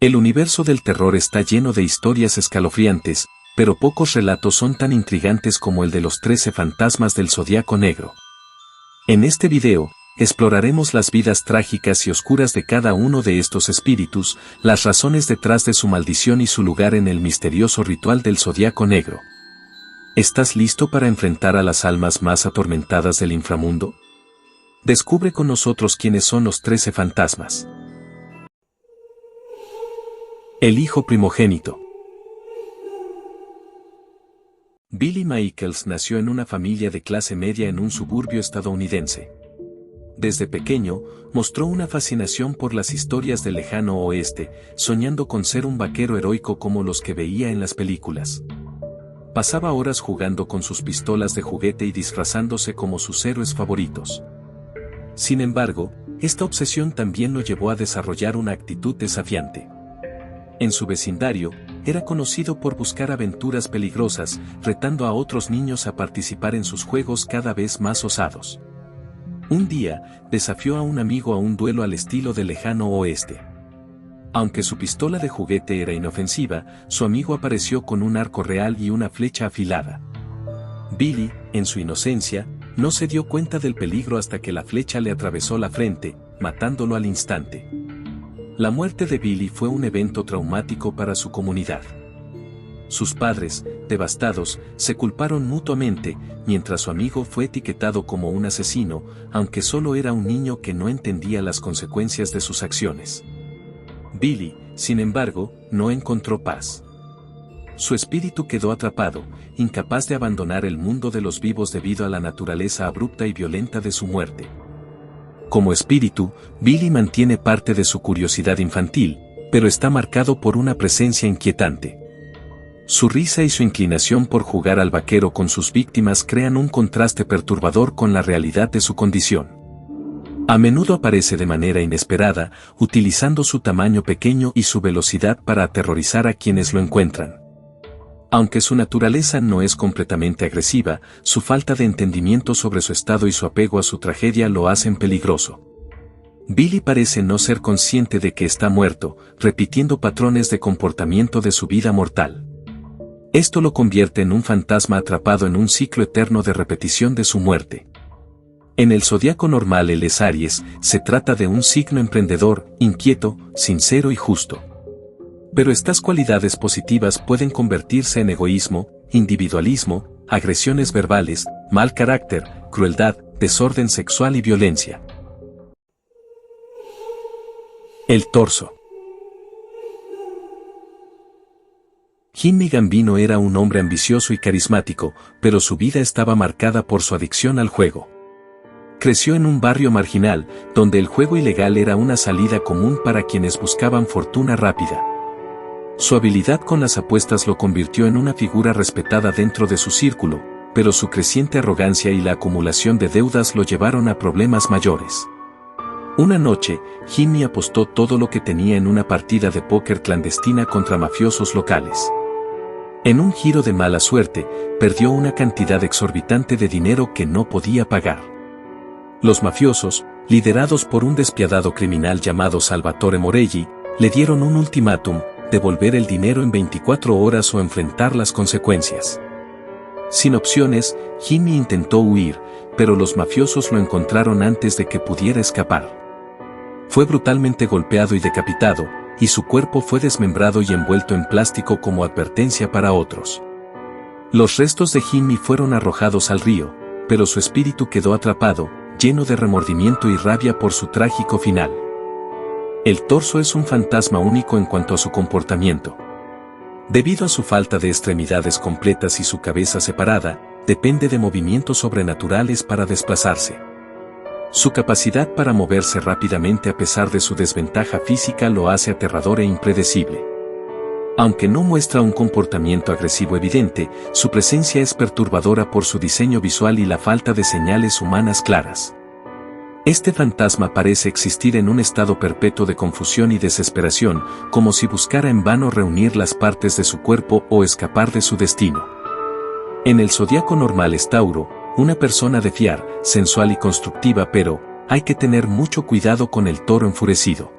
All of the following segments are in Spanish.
El universo del terror está lleno de historias escalofriantes, pero pocos relatos son tan intrigantes como el de los 13 fantasmas del Zodiaco Negro. En este video, exploraremos las vidas trágicas y oscuras de cada uno de estos espíritus, las razones detrás de su maldición y su lugar en el misterioso ritual del Zodiaco Negro. ¿Estás listo para enfrentar a las almas más atormentadas del inframundo? Descubre con nosotros quiénes son los 13 fantasmas. El hijo primogénito. Billy Michaels nació en una familia de clase media en un suburbio estadounidense. Desde pequeño, mostró una fascinación por las historias del lejano oeste, soñando con ser un vaquero heroico como los que veía en las películas. Pasaba horas jugando con sus pistolas de juguete y disfrazándose como sus héroes favoritos. Sin embargo, esta obsesión también lo llevó a desarrollar una actitud desafiante. En su vecindario, era conocido por buscar aventuras peligrosas, retando a otros niños a participar en sus juegos cada vez más osados. Un día, desafió a un amigo a un duelo al estilo del lejano oeste. Aunque su pistola de juguete era inofensiva, su amigo apareció con un arco real y una flecha afilada. Billy, en su inocencia, no se dio cuenta del peligro hasta que la flecha le atravesó la frente, matándolo al instante. La muerte de Billy fue un evento traumático para su comunidad. Sus padres, devastados, se culparon mutuamente, mientras su amigo fue etiquetado como un asesino, aunque solo era un niño que no entendía las consecuencias de sus acciones. Billy, sin embargo, no encontró paz. Su espíritu quedó atrapado, incapaz de abandonar el mundo de los vivos debido a la naturaleza abrupta y violenta de su muerte. Como espíritu, Billy mantiene parte de su curiosidad infantil, pero está marcado por una presencia inquietante. Su risa y su inclinación por jugar al vaquero con sus víctimas crean un contraste perturbador con la realidad de su condición. A menudo aparece de manera inesperada, utilizando su tamaño pequeño y su velocidad para aterrorizar a quienes lo encuentran. Aunque su naturaleza no es completamente agresiva, su falta de entendimiento sobre su estado y su apego a su tragedia lo hacen peligroso. Billy parece no ser consciente de que está muerto, repitiendo patrones de comportamiento de su vida mortal. Esto lo convierte en un fantasma atrapado en un ciclo eterno de repetición de su muerte. En el zodiaco normal él es Aries, se trata de un signo emprendedor, inquieto, sincero y justo. Pero estas cualidades positivas pueden convertirse en egoísmo, individualismo, agresiones verbales, mal carácter, crueldad, desorden sexual y violencia. El torso. Jimmy Gambino era un hombre ambicioso y carismático, pero su vida estaba marcada por su adicción al juego. Creció en un barrio marginal, donde el juego ilegal era una salida común para quienes buscaban fortuna rápida. Su habilidad con las apuestas lo convirtió en una figura respetada dentro de su círculo, pero su creciente arrogancia y la acumulación de deudas lo llevaron a problemas mayores. Una noche, Jimmy apostó todo lo que tenía en una partida de póker clandestina contra mafiosos locales. En un giro de mala suerte, perdió una cantidad exorbitante de dinero que no podía pagar. Los mafiosos, liderados por un despiadado criminal llamado Salvatore Morelli, le dieron un ultimátum: devolver el dinero en 24 horas o enfrentar las consecuencias. Sin opciones, Jimmy intentó huir, pero los mafiosos lo encontraron antes de que pudiera escapar. Fue brutalmente golpeado y decapitado, y su cuerpo fue desmembrado y envuelto en plástico como advertencia para otros. Los restos de Jimmy fueron arrojados al río, pero su espíritu quedó atrapado, lleno de remordimiento y rabia por su trágico final. El torso es un fantasma único en cuanto a su comportamiento. Debido a su falta de extremidades completas y su cabeza separada, depende de movimientos sobrenaturales para desplazarse. Su capacidad para moverse rápidamente a pesar de su desventaja física lo hace aterrador e impredecible. Aunque no muestra un comportamiento agresivo evidente, su presencia es perturbadora por su diseño visual y la falta de señales humanas claras. Este fantasma parece existir en un estado perpetuo de confusión y desesperación, como si buscara en vano reunir las partes de su cuerpo o escapar de su destino. En el zodiaco normal es Tauro, una persona de fiar, sensual y constructiva, pero hay que tener mucho cuidado con el toro enfurecido.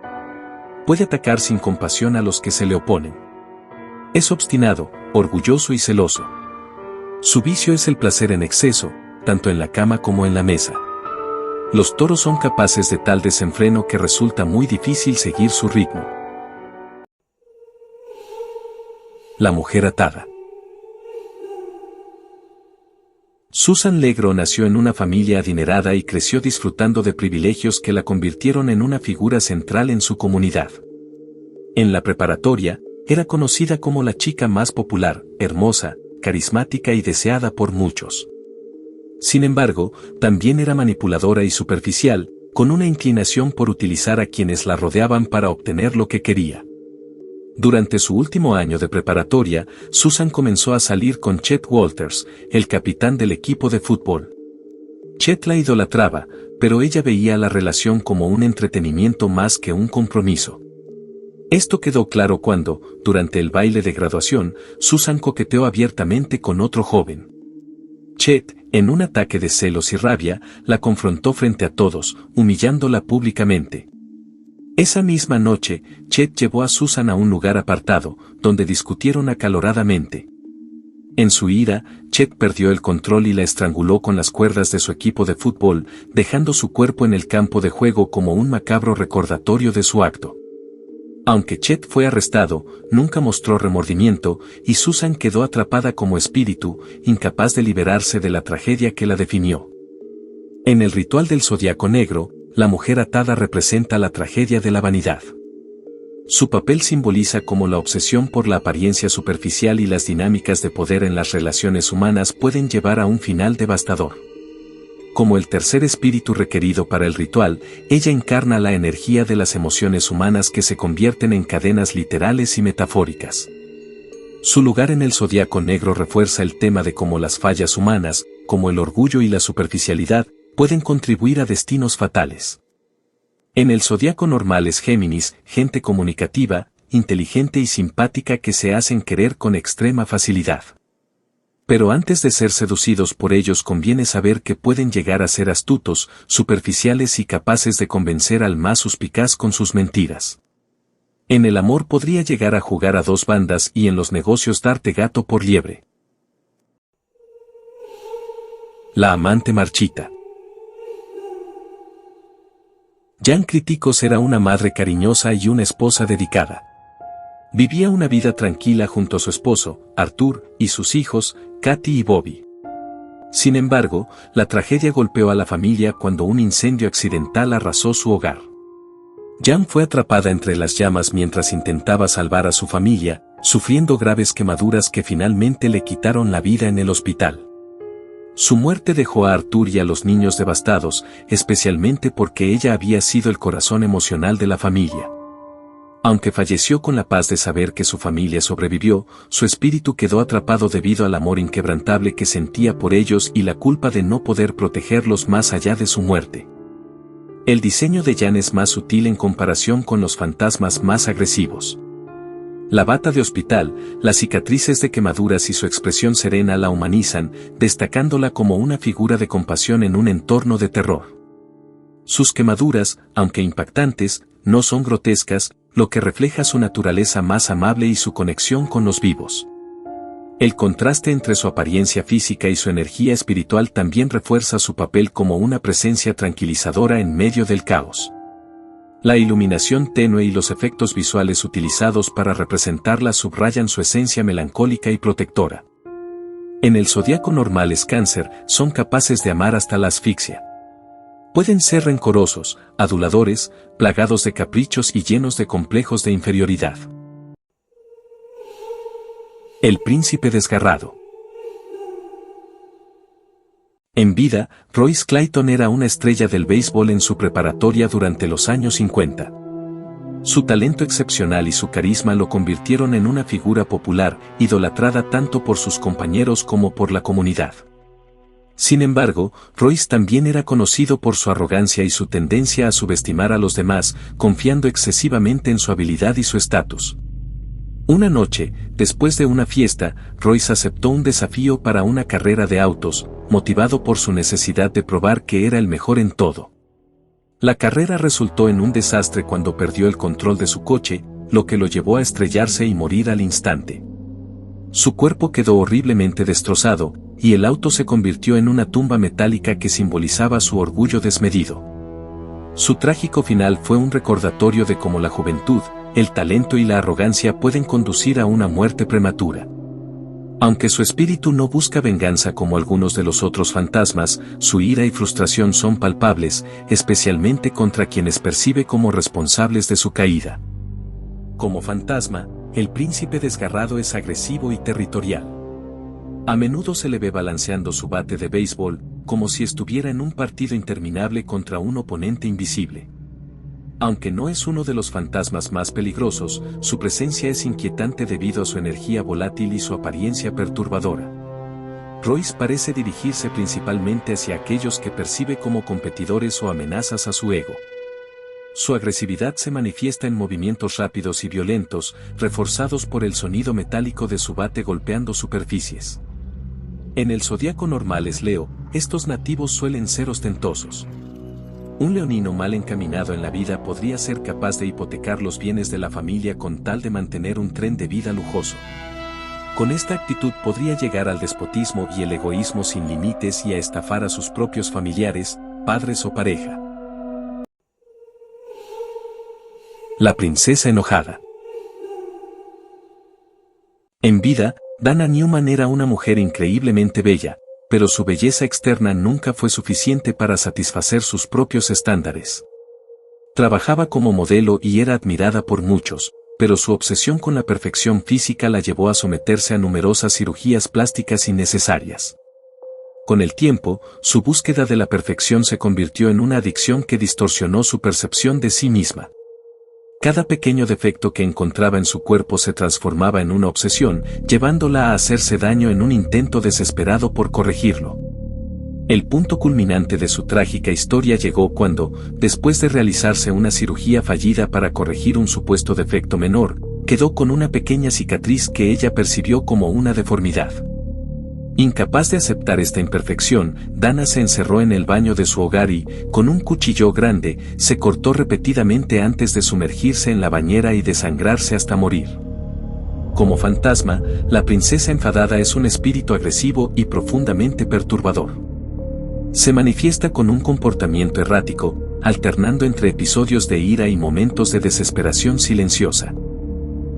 puede atacar sin compasión a los que se le oponen. Es obstinado, orgulloso y celoso. Su vicio es el placer en exceso, tanto en la cama como en la mesa. Los toros son capaces de tal desenfreno que resulta muy difícil seguir su ritmo. La mujer atada. Susan Legro nació en una familia adinerada y creció disfrutando de privilegios que la convirtieron en una figura central en su comunidad. En la preparatoria, era conocida como la chica más popular, hermosa, carismática y deseada por muchos. Sin embargo, también era manipuladora y superficial, con una inclinación por utilizar a quienes la rodeaban para obtener lo que quería. Durante su último año de preparatoria, Susan comenzó a salir con Chet Walters, el capitán del equipo de fútbol. Chet la idolatraba, pero ella veía la relación como un entretenimiento más que un compromiso. Esto quedó claro cuando, durante el baile de graduación, Susan coqueteó abiertamente con otro joven. Chet, en un ataque de celos y rabia, la confrontó frente a todos, humillándola públicamente. Esa misma noche, Chet llevó a Susan a un lugar apartado, donde discutieron acaloradamente. En su ira, Chet perdió el control y la estranguló con las cuerdas de su equipo de fútbol, dejando su cuerpo en el campo de juego como un macabro recordatorio de su acto. Aunque Chet fue arrestado, nunca mostró remordimiento, y Susan quedó atrapada como espíritu, incapaz de liberarse de la tragedia que la definió. En el ritual del zodiaco negro, la mujer atada representa la tragedia de la vanidad. Su papel simboliza cómo la obsesión por la apariencia superficial y las dinámicas de poder en las relaciones humanas pueden llevar a un final devastador. Como el tercer espíritu requerido para el ritual, ella encarna la energía de las emociones humanas que se convierten en cadenas literales y metafóricas. Su lugar en el zodiaco negro refuerza el tema de cómo las fallas humanas, como el orgullo y la superficialidad, pueden contribuir a destinos fatales. En el zodiaco normal es Géminis, gente comunicativa, inteligente y simpática que se hacen querer con extrema facilidad. Pero antes de ser seducidos por ellos conviene saber que pueden llegar a ser astutos, superficiales y capaces de convencer al más suspicaz con sus mentiras. En el amor podría llegar a jugar a dos bandas y en los negocios darte gato por liebre. La amante marchita. Jan Kritikos era una madre cariñosa y una esposa dedicada. Vivía una vida tranquila junto a su esposo, Arthur, y sus hijos, Katy y Bobby. Sin embargo, la tragedia golpeó a la familia cuando un incendio accidental arrasó su hogar. Jan fue atrapada entre las llamas mientras intentaba salvar a su familia, sufriendo graves quemaduras que finalmente le quitaron la vida en el hospital. Su muerte dejó a Arthur y a los niños devastados, especialmente porque ella había sido el corazón emocional de la familia. Aunque falleció con la paz de saber que su familia sobrevivió, su espíritu quedó atrapado debido al amor inquebrantable que sentía por ellos y la culpa de no poder protegerlos más allá de su muerte. El diseño de Jan es más sutil en comparación con los fantasmas más agresivos. La bata de hospital, las cicatrices de quemaduras y su expresión serena la humanizan, destacándola como una figura de compasión en un entorno de terror. Sus quemaduras, aunque impactantes, no son grotescas, lo que refleja su naturaleza más amable y su conexión con los vivos. El contraste entre su apariencia física y su energía espiritual también refuerza su papel como una presencia tranquilizadora en medio del caos. La iluminación tenue y los efectos visuales utilizados para representarla subrayan su esencia melancólica y protectora. En el zodiaco normal es Cáncer, son capaces de amar hasta la asfixia. Pueden ser rencorosos, aduladores, plagados de caprichos y llenos de complejos de inferioridad. El príncipe desgarrado. En vida, Royce Clayton era una estrella del béisbol en su preparatoria durante los años 50. Su talento excepcional y su carisma lo convirtieron en una figura popular, idolatrada tanto por sus compañeros como por la comunidad. Sin embargo, Royce también era conocido por su arrogancia y su tendencia a subestimar a los demás, confiando excesivamente en su habilidad y su estatus. Una noche, después de una fiesta, Royce aceptó un desafío para una carrera de autos, motivado por su necesidad de probar que era el mejor en todo. La carrera resultó en un desastre cuando perdió el control de su coche, lo que lo llevó a estrellarse y morir al instante. Su cuerpo quedó horriblemente destrozado, y el auto se convirtió en una tumba metálica que simbolizaba su orgullo desmedido. Su trágico final fue un recordatorio de cómo la juventud, el talento y la arrogancia pueden conducir a una muerte prematura. Aunque su espíritu no busca venganza como algunos de los otros fantasmas, su ira y frustración son palpables, especialmente contra quienes percibe como responsables de su caída. Como fantasma, el príncipe desgarrado es agresivo y territorial. A menudo se le ve balanceando su bate de béisbol, como si estuviera en un partido interminable contra un oponente invisible. Aunque no es uno de los fantasmas más peligrosos, su presencia es inquietante debido a su energía volátil y su apariencia perturbadora. Royce parece dirigirse principalmente hacia aquellos que percibe como competidores o amenazas a su ego. Su agresividad se manifiesta en movimientos rápidos y violentos, reforzados por el sonido metálico de su bate golpeando superficies. En el zodiaco normal es Leo, estos nativos suelen ser ostentosos. Un leonino mal encaminado en la vida podría ser capaz de hipotecar los bienes de la familia con tal de mantener un tren de vida lujoso. Con esta actitud podría llegar al despotismo y el egoísmo sin límites y a estafar a sus propios familiares, padres o pareja. La princesa enojada. En vida, Dana Newman era una mujer increíblemente bella, pero su belleza externa nunca fue suficiente para satisfacer sus propios estándares. Trabajaba como modelo y era admirada por muchos, pero su obsesión con la perfección física la llevó a someterse a numerosas cirugías plásticas innecesarias. Con el tiempo, su búsqueda de la perfección se convirtió en una adicción que distorsionó su percepción de sí misma. Cada pequeño defecto que encontraba en su cuerpo se transformaba en una obsesión, llevándola a hacerse daño en un intento desesperado por corregirlo. El punto culminante de su trágica historia llegó cuando, después de realizarse una cirugía fallida para corregir un supuesto defecto menor, quedó con una pequeña cicatriz que ella percibió como una deformidad. Incapaz de aceptar esta imperfección, Dana se encerró en el baño de su hogar y, con un cuchillo grande, se cortó repetidamente antes de sumergirse en la bañera y desangrarse hasta morir. Como fantasma, la princesa enfadada es un espíritu agresivo y profundamente perturbador. Se manifiesta con un comportamiento errático, alternando entre episodios de ira y momentos de desesperación silenciosa.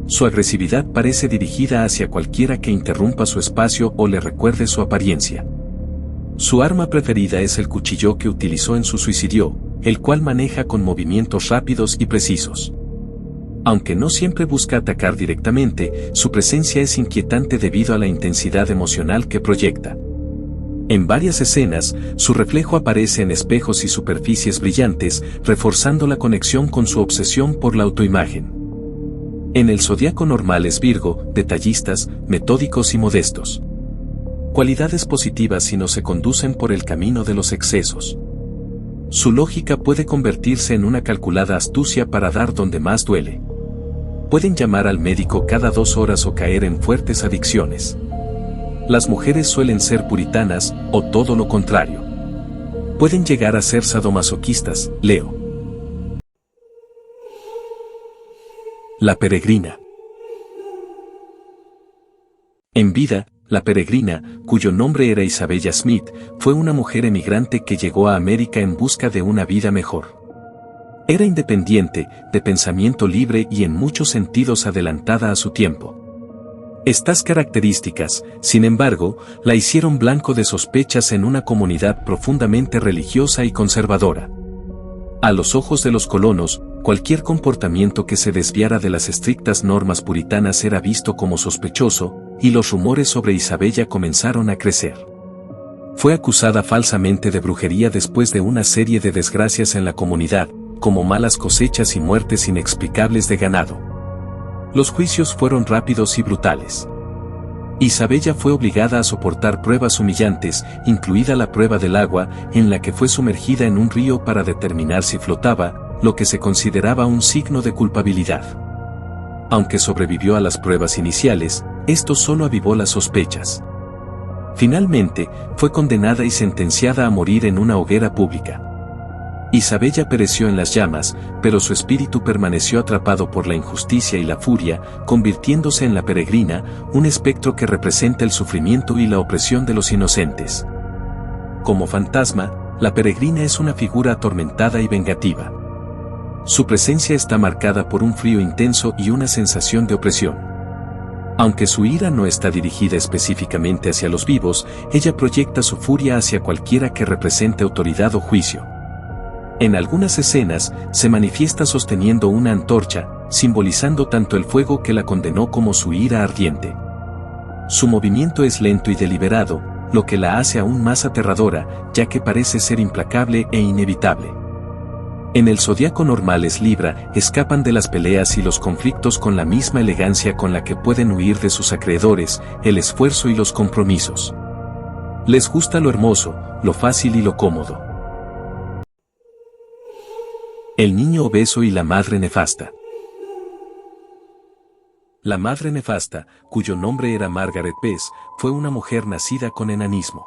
Su agresividad parece dirigida hacia cualquiera que interrumpa su espacio o le recuerde su apariencia. Su arma preferida es el cuchillo que utilizó en su suicidio, el cual maneja con movimientos rápidos y precisos. Aunque no siempre busca atacar directamente, su presencia es inquietante debido a la intensidad emocional que proyecta. En varias escenas, su reflejo aparece en espejos y superficies brillantes, reforzando la conexión con su obsesión por la autoimagen. En el zodiaco normal es Virgo, detallistas, metódicos y modestos. Cualidades positivas si no se conducen por el camino de los excesos. Su lógica puede convertirse en una calculada astucia para dar donde más duele. Pueden llamar al médico cada 2 horas o caer en fuertes adicciones. Las mujeres suelen ser puritanas, o todo lo contrario. Pueden llegar a ser sadomasoquistas, Leo. La peregrina. En vida, la peregrina, cuyo nombre era Isabella Smith, fue una mujer emigrante que llegó a América en busca de una vida mejor. Era independiente, de pensamiento libre y en muchos sentidos adelantada a su tiempo. Estas características, sin embargo, la hicieron blanco de sospechas en una comunidad profundamente religiosa y conservadora. A los ojos de los colonos, cualquier comportamiento que se desviara de las estrictas normas puritanas era visto como sospechoso, y los rumores sobre Isabella comenzaron a crecer. Fue acusada falsamente de brujería después de una serie de desgracias en la comunidad, como malas cosechas y muertes inexplicables de ganado. Los juicios fueron rápidos y brutales. Isabella fue obligada a soportar pruebas humillantes, incluida la prueba del agua, en la que fue sumergida en un río para determinar si flotaba, lo que se consideraba un signo de culpabilidad. Aunque sobrevivió a las pruebas iniciales, esto solo avivó las sospechas. Finalmente, fue condenada y sentenciada a morir en una hoguera pública. Isabella pereció en las llamas, pero su espíritu permaneció atrapado por la injusticia y la furia, convirtiéndose en la peregrina, un espectro que representa el sufrimiento y la opresión de los inocentes. Como fantasma, la peregrina es una figura atormentada y vengativa. Su presencia está marcada por un frío intenso y una sensación de opresión. Aunque su ira no está dirigida específicamente hacia los vivos, ella proyecta su furia hacia cualquiera que represente autoridad o juicio. En algunas escenas, se manifiesta sosteniendo una antorcha, simbolizando tanto el fuego que la condenó como su ira ardiente. Su movimiento es lento y deliberado, lo que la hace aún más aterradora, ya que parece ser implacable e inevitable. En el zodiaco normales Libra, escapan de las peleas y los conflictos con la misma elegancia con la que pueden huir de sus acreedores, el esfuerzo y los compromisos. Les gusta lo hermoso, lo fácil y lo cómodo. El niño obeso y la madre nefasta. La madre nefasta, cuyo nombre era Margaret Bess, fue una mujer nacida con enanismo.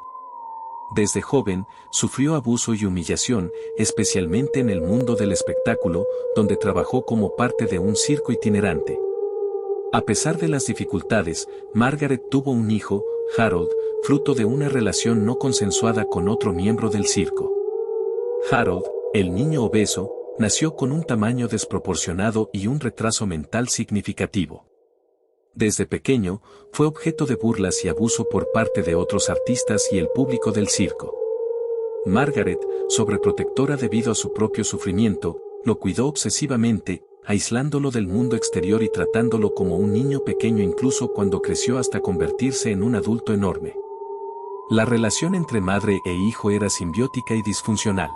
Desde joven, sufrió abuso y humillación, especialmente en el mundo del espectáculo, donde trabajó como parte de un circo itinerante. A pesar de las dificultades, Margaret tuvo un hijo, Harold, fruto de una relación no consensuada con otro miembro del circo. Harold, el niño obeso, nació con un tamaño desproporcionado y un retraso mental significativo. Desde pequeño, fue objeto de burlas y abuso por parte de otros artistas y el público del circo. Margaret, sobreprotectora debido a su propio sufrimiento, lo cuidó obsesivamente, aislándolo del mundo exterior y tratándolo como un niño pequeño incluso cuando creció hasta convertirse en un adulto enorme. La relación entre madre e hijo era simbiótica y disfuncional.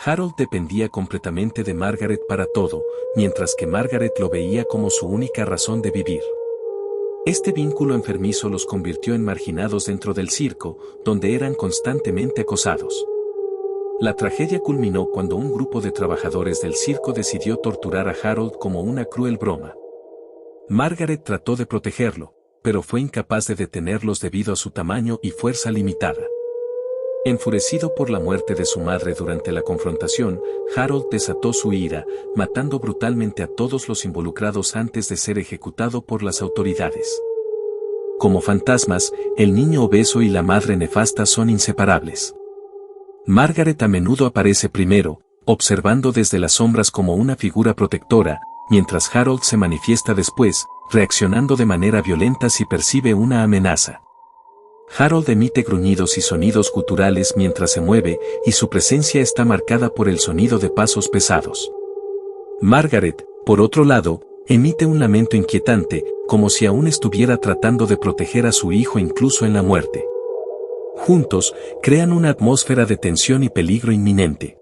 Harold dependía completamente de Margaret para todo, mientras que Margaret lo veía como su única razón de vivir. Este vínculo enfermizo los convirtió en marginados dentro del circo, donde eran constantemente acosados. La tragedia culminó cuando un grupo de trabajadores del circo decidió torturar a Harold como una cruel broma. Margaret trató de protegerlo, pero fue incapaz de detenerlos debido a su tamaño y fuerza limitada. Enfurecido por la muerte de su madre durante la confrontación, Harold desató su ira, matando brutalmente a todos los involucrados antes de ser ejecutado por las autoridades. Como fantasmas, el niño obeso y la madre nefasta son inseparables. Margaret a menudo aparece primero, observando desde las sombras como una figura protectora, mientras Harold se manifiesta después, reaccionando de manera violenta si percibe una amenaza. Harold emite gruñidos y sonidos guturales mientras se mueve, y su presencia está marcada por el sonido de pasos pesados. Margaret, por otro lado, emite un lamento inquietante, como si aún estuviera tratando de proteger a su hijo incluso en la muerte. Juntos, crean una atmósfera de tensión y peligro inminente.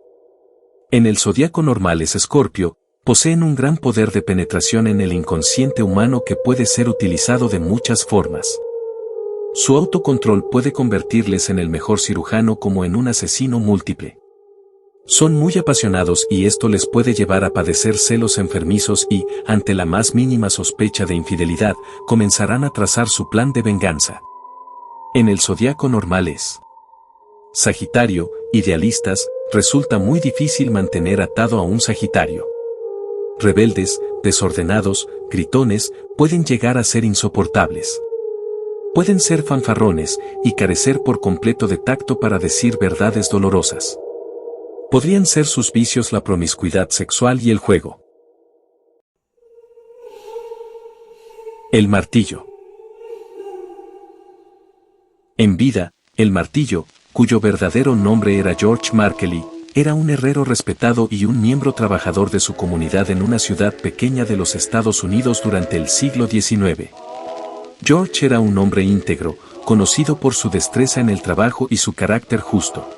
En el zodiaco normales Escorpio, poseen un gran poder de penetración en el inconsciente humano que puede ser utilizado de muchas formas. Su autocontrol puede convertirles en el mejor cirujano como en un asesino múltiple. Son muy apasionados y esto les puede llevar a padecer celos enfermizos y, ante la más mínima sospecha de infidelidad, comenzarán a trazar su plan de venganza. En el zodiaco normales Sagitario, idealistas, resulta muy difícil mantener atado a un Sagitario. Rebeldes, desordenados, gritones, pueden llegar a ser insoportables. Pueden ser fanfarrones y carecer por completo de tacto para decir verdades dolorosas. Podrían ser sus vicios la promiscuidad sexual y el juego. El martillo. En vida, el martillo, cuyo verdadero nombre era George Markley, era un herrero respetado y un miembro trabajador de su comunidad en una ciudad pequeña de los Estados Unidos durante el siglo XIX. George era un hombre íntegro, conocido por su destreza en el trabajo y su carácter justo.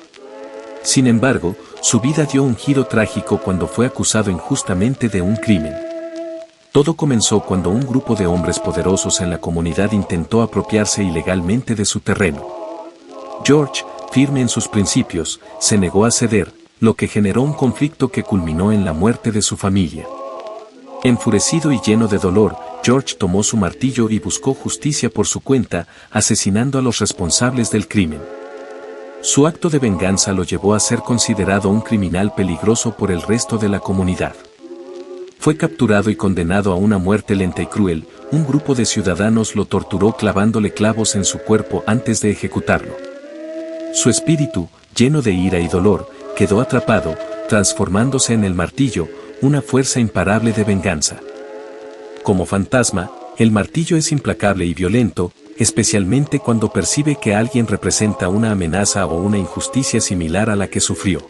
Sin embargo, su vida dio un giro trágico cuando fue acusado injustamente de un crimen. Todo comenzó cuando un grupo de hombres poderosos en la comunidad intentó apropiarse ilegalmente de su terreno. George, firme en sus principios, se negó a ceder, lo que generó un conflicto que culminó en la muerte de su familia. Enfurecido y lleno de dolor, George tomó su martillo y buscó justicia por su cuenta, asesinando a los responsables del crimen. Su acto de venganza lo llevó a ser considerado un criminal peligroso por el resto de la comunidad. Fue capturado y condenado a una muerte lenta y cruel. Un grupo de ciudadanos lo torturó clavándole clavos en su cuerpo antes de ejecutarlo. Su espíritu, lleno de ira y dolor, quedó atrapado, transformándose en el martillo, una fuerza imparable de venganza. Como fantasma, el martillo es implacable y violento, especialmente cuando percibe que alguien representa una amenaza o una injusticia similar a la que sufrió.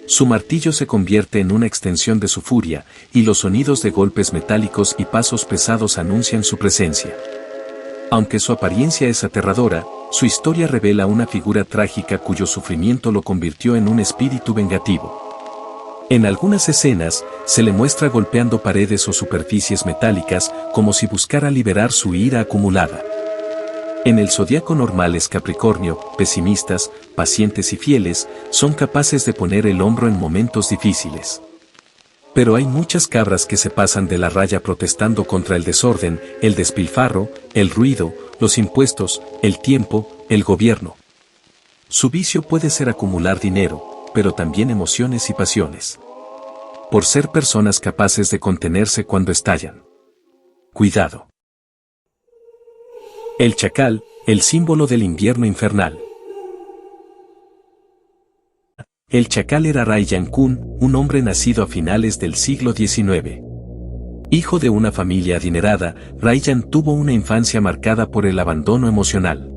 Su martillo se convierte en una extensión de su furia, y los sonidos de golpes metálicos y pasos pesados anuncian su presencia. Aunque su apariencia es aterradora, su historia revela una figura trágica cuyo sufrimiento lo convirtió en un espíritu vengativo. En algunas escenas, se le muestra golpeando paredes o superficies metálicas, como si buscara liberar su ira acumulada. En el zodiaco normales Capricornio, pesimistas, pacientes y fieles, son capaces de poner el hombro en momentos difíciles. Pero hay muchas cabras que se pasan de la raya protestando contra el desorden, el despilfarro, el ruido, los impuestos, el tiempo, el gobierno. Su vicio puede ser acumular dinero, pero también emociones y pasiones. Por ser personas capaces de contenerse cuando estallan. Cuidado. El chacal, el símbolo del invierno infernal. El chacal era Rayan Kun, un hombre nacido a finales del siglo XIX. Hijo de una familia adinerada, Rayan tuvo una infancia marcada por el abandono emocional.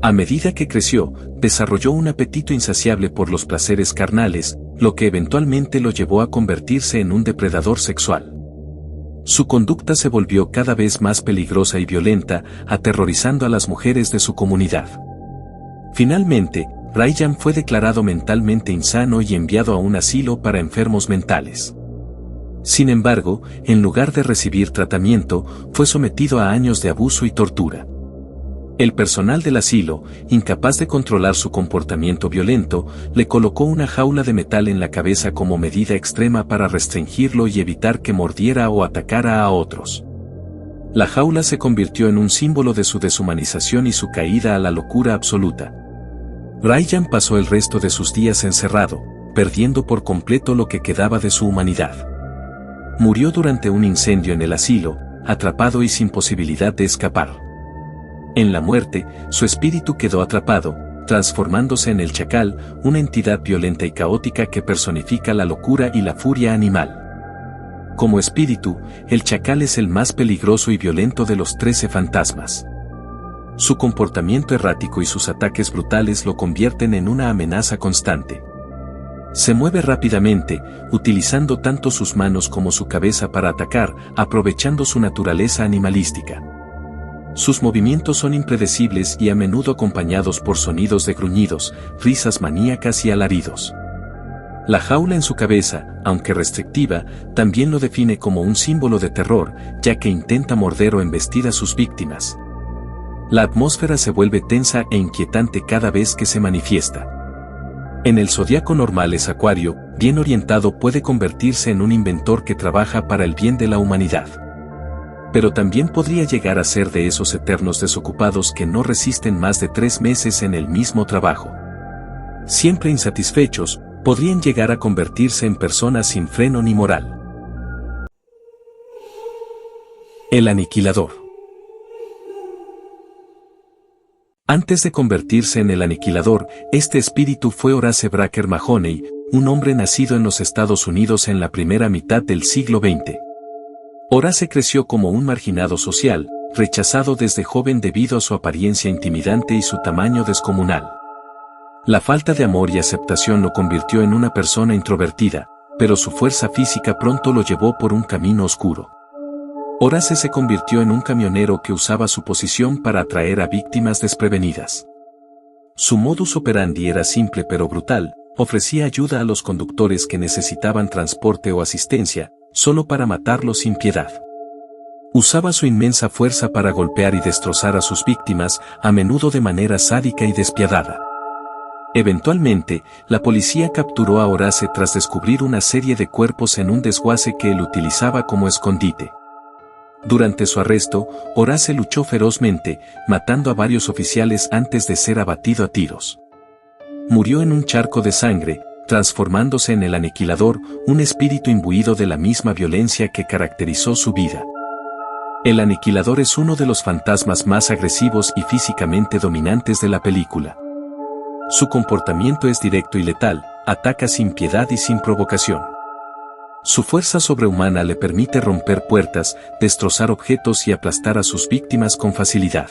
A medida que creció, desarrolló un apetito insaciable por los placeres carnales, lo que eventualmente lo llevó a convertirse en un depredador sexual. Su conducta se volvió cada vez más peligrosa y violenta, aterrorizando a las mujeres de su comunidad. Finalmente, Rayan fue declarado mentalmente insano y enviado a un asilo para enfermos mentales. Sin embargo, en lugar de recibir tratamiento, fue sometido a años de abuso y tortura. El personal del asilo, incapaz de controlar su comportamiento violento, le colocó una jaula de metal en la cabeza como medida extrema para restringirlo y evitar que mordiera o atacara a otros. La jaula se convirtió en un símbolo de su deshumanización y su caída a la locura absoluta. Rayan pasó el resto de sus días encerrado, perdiendo por completo lo que quedaba de su humanidad. Murió durante un incendio en el asilo, atrapado y sin posibilidad de escapar. En la muerte, su espíritu quedó atrapado, transformándose en el chacal, una entidad violenta y caótica que personifica la locura y la furia animal. Como espíritu, el chacal es el más peligroso y violento de los 13 fantasmas. Su comportamiento errático y sus ataques brutales lo convierten en una amenaza constante. Se mueve rápidamente, utilizando tanto sus manos como su cabeza para atacar, aprovechando su naturaleza animalística. Sus movimientos son impredecibles y a menudo acompañados por sonidos de gruñidos, risas maníacas y alaridos. La jaula en su cabeza, aunque restrictiva, también lo define como un símbolo de terror, ya que intenta morder o embestir a sus víctimas. La atmósfera se vuelve tensa e inquietante cada vez que se manifiesta. En el zodiaco normal es Acuario, bien orientado puede convertirse en un inventor que trabaja para el bien de la humanidad. Pero también podría llegar a ser de esos eternos desocupados que no resisten más de 3 meses en el mismo trabajo. Siempre insatisfechos, podrían llegar a convertirse en personas sin freno ni moral. El aniquilador. Antes de convertirse en el aniquilador, este espíritu fue Horace Bracker Mahoney, un hombre nacido en los Estados Unidos en la primera mitad del siglo XX. Horace creció como un marginado social, rechazado desde joven debido a su apariencia intimidante y su tamaño descomunal. La falta de amor y aceptación lo convirtió en una persona introvertida, pero su fuerza física pronto lo llevó por un camino oscuro. Horace se convirtió en un camionero que usaba su posición para atraer a víctimas desprevenidas. Su modus operandi era simple pero brutal, ofrecía ayuda a los conductores que necesitaban transporte o asistencia, solo para matarlos sin piedad. Usaba su inmensa fuerza para golpear y destrozar a sus víctimas, a menudo de manera sádica y despiadada. Eventualmente, la policía capturó a Horace tras descubrir una serie de cuerpos en un desguace que él utilizaba como escondite. Durante su arresto, Horace luchó ferozmente, matando a varios oficiales antes de ser abatido a tiros. murió en un charco de sangre, transformándose en el aniquilador, un espíritu imbuido de la misma violencia que caracterizó su vida. El aniquilador es uno de los fantasmas más agresivos y físicamente dominantes de la película. Su comportamiento es directo y letal, ataca sin piedad y sin provocación. Su fuerza sobrehumana le permite romper puertas, destrozar objetos y aplastar a sus víctimas con facilidad.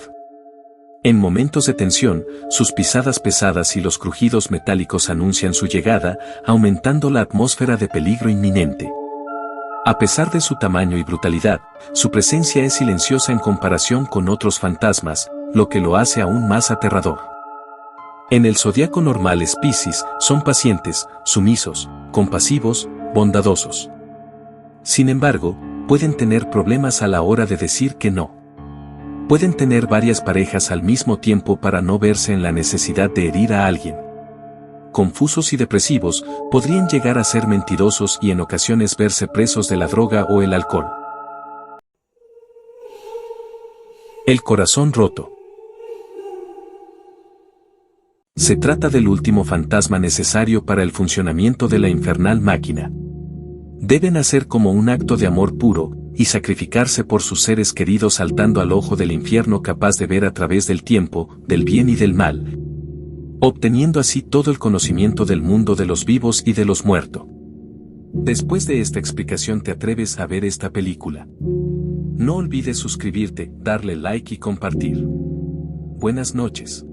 En momentos de tensión, sus pisadas pesadas y los crujidos metálicos anuncian su llegada, aumentando la atmósfera de peligro inminente. A pesar de su tamaño y brutalidad, su presencia es silenciosa en comparación con otros fantasmas, lo que lo hace aún más aterrador. En el zodiaco normal Piscis, son pacientes, sumisos, compasivos, bondadosos. Sin embargo, pueden tener problemas a la hora de decir que no. Pueden tener varias parejas al mismo tiempo para no verse en la necesidad de herir a alguien. Confusos y depresivos, podrían llegar a ser mentirosos y en ocasiones verse presos de la droga o el alcohol. El corazón roto. Se trata del último fantasma necesario para el funcionamiento de la infernal máquina. Deben hacer como un acto de amor puro, y sacrificarse por sus seres queridos saltando al ojo del infierno capaz de ver a través del tiempo, del bien y del mal, obteniendo así todo el conocimiento del mundo de los vivos y de los muertos. Después de esta explicación te atreves a ver esta película. No olvides suscribirte, darle like y compartir. Buenas noches.